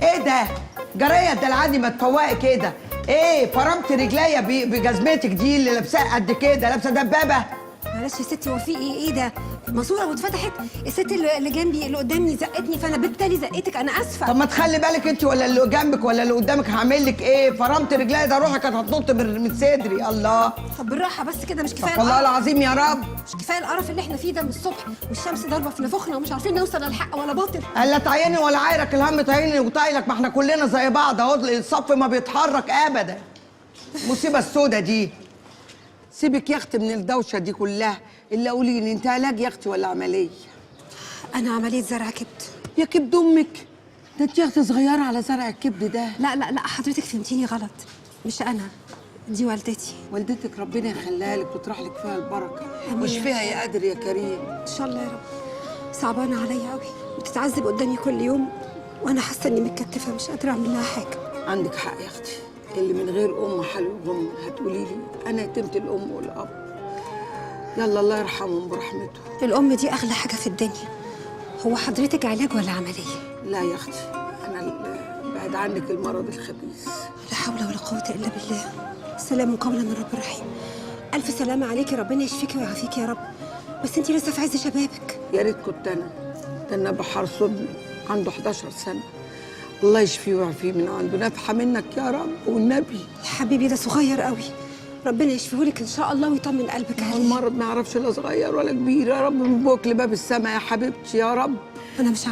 ايه ده؟ جرايه ده العادي ما تفوقي كده. ايه فرمت رجليا بجزمتك دي اللي لابساها قد كده، لابسه دبابه؟ معلش يا ستي، هو في ايه ده؟ ماسوره واتفتحت، الست اللي جنبي اللي قدامي زقتني فانا بالتالي زقتك، انا اسفه. طب ما تخلي بالك انت ولا اللي جنبك ولا اللي قدامك هعمل لك ايه؟ فرمت رجليا ده روحي كانت هتنط من صدري. الله. طب بالراحه بس كده، مش كفايه والله العظيم يا رب مش كفايه القرف اللي احنا فيه ده من الصبح، والشمس ضاربه في نافوخنا ومش عارفين نوصل للحق ولا باطل. لا تعيني ولا عايرك الهم تعيني وطايلك، ما احنا كلنا زي بعض اهو، الصف ما بيتحرك ابدا. المصيبه السودة دي. سيبك يا اختي من الدوشه دي كلها، الا قولي لي انت علاج يا اختي ولا عمليه؟ انا عمليه زرع كبد. يا كبد امك، ده انت يا اختي صغيره على زرع الكبد ده. لا لا لا، حضرتك فهمتيني غلط، مش انا، دي والدتي. والدتك ربنا يخليها لك ويطرح لك فيها البركه، آمين. واشفيها يا قادر يا كريم. ان شاء الله يا رب. صعبانه عليا قوي، بتتعذب قدامي كل يوم وانا حاسه اني متكتفه مش قادره اعمل لها حاجه. عندك حق يا اختي، اللي من غير ام حلو غم. هتقولي لي انا يتمت الام والاب، يلا الله يرحمهم برحمته. الام دي اغلى حاجه في الدنيا. هو حضرتك علاج ولا عمليه؟ لا يا اختي، انا بعد عنك المرض الخبيث. لا حول ولا قوه الا بالله. سلام قولا من رب رحيم. الف سلامه عليكي، ربنا يشفيكي ويعافيكي يا رب. بس انتي لسه في عز شبابك. يا ريت كنت انا. ده النبي حرصدني عنده 11 سنه، الله يشفيه ويعافيه من عنده. نفحه منك يا رب والنبي. يا حبيبي ده صغير قوي، ربنا يشفيهولك ان شاء الله ويطمن قلبك عليه. المرض ما يعرفش لا صغير ولا كبير، يا رب من بوك لباب السما يا حبيبتي يا رب. انا مش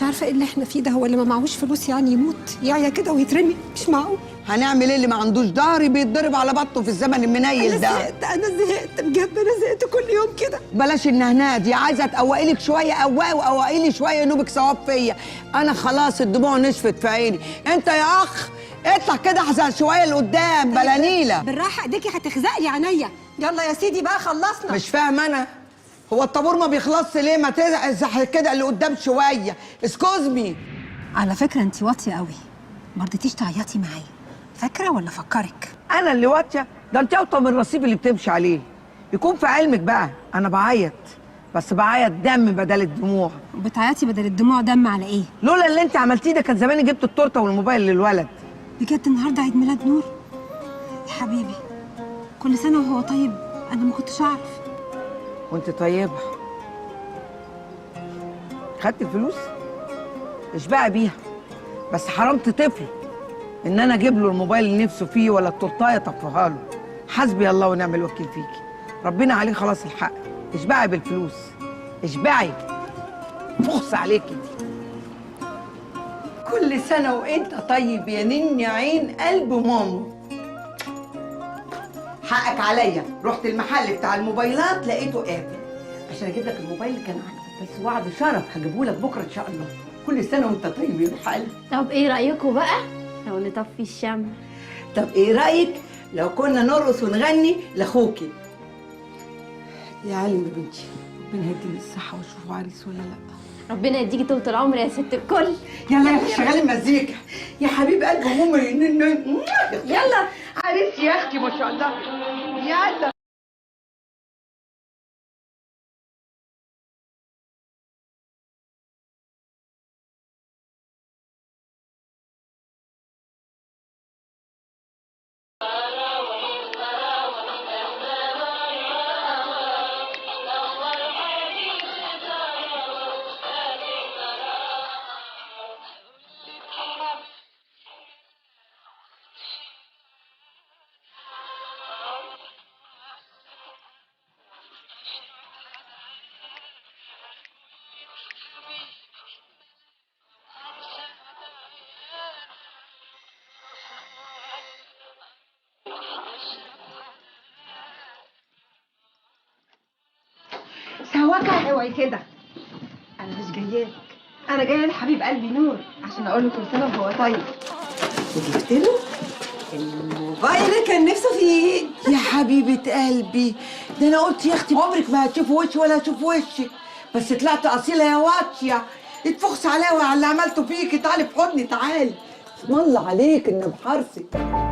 عارفه ايه اللي احنا فيه ده. هو اللي ما معهوش فلوس يعني يموت يعيا كده ويترمي؟ مش معقول. هنعمل ايه اللي ما عندوش ظهر بيتضرب على بطنه في الزمن المنيل ده؟ انا زهقت بجد، انا زهقت كل يوم كده. بلاش النهناه دي، عايزه تقوقي لك شويه قواقي وقوقي لي شويه نوبك ثواب فيا. انا خلاص الدموع نشفت في عيني. انت يا اخ اطلع كده احزن شويه لقدام بلا نيله. بالراحه ايديكي هتخزق لي عينيا. يلا يا سيدي بقى خلصنا. مش فاهم انا، هو الطابور ما بيخلصش ليه؟ ما تزح كده اللي قدام شويه. اسكوز مي. على فكره انت واطيه قوي، ما رضيتيش تعيطي معايا، فاكره ولا فكرك؟ انا اللي واطيه؟ ده انت اوطى من الرصيف اللي بتمشي عليه. يكون في علمك بقى انا بعيط، بس بعيط دم بدل الدموع. بتعيطي بدل الدموع دم على ايه؟ لولا اللي انت عملتيه ده كان زماني جبت التورته والموبايل للولد. بجد النهارده عيد ميلاد نور يا حبيبي، كل سنه وهو طيب. انا ما كنتش اعرف. وانت طيبه. خدت الفلوس اشبعي بيها، بس حرمت طفل ان انا اجيب له الموبايل اللي نفسه فيه ولا التورتايه طفها له. حسبي الله ونعم الوكيل فيكي، ربنا عليه خلاص الحق. اشبعي بالفلوس، اشبعي. بخص عليكي دي. كل سنه وانت طيب يا نني عين قلب ماما. حقك عليا، رحت المحل بتاع الموبايلات لقيته قافل عشان اجيب لك الموبايل اللي كان عندك، بس وعد شرف هجيبه لك بكره ان شاء الله. كل سنه وانت طيب يا حالي. طب ايه رأيكم بقى لو نطفي الشمع؟ طب ايه رايك لو كنا نرقص ونغني لاخوكي؟ يا علم يا بنتي، ربنا يديني الصحه واشوفه عريس ولا لا. ربنا يديكي طولة العمر يا ست الكل. يلا يا شغالي المزيكا يا حبيب قلبي ماما. يلا عريس يا اختي ما شاء الله. يلا سواكة اوعي كده، انا مش جايالك، انا جايه لحبيب قلبي نور عشان اقول له كل سنه وهو طيب. وجبت له الموبايل اللي كان نفسه فيه. يا حبيبه قلبي، ده انا قلت يا اختي عمرك ما هتشوف وشي ولا هتشوف وشك، بس طلعت اصيله يا واطيه. اتفخس عليا وعلى اللي عملته فيكي. تعالي في حضني تعالي. اسم الله عليك ان بحرصك.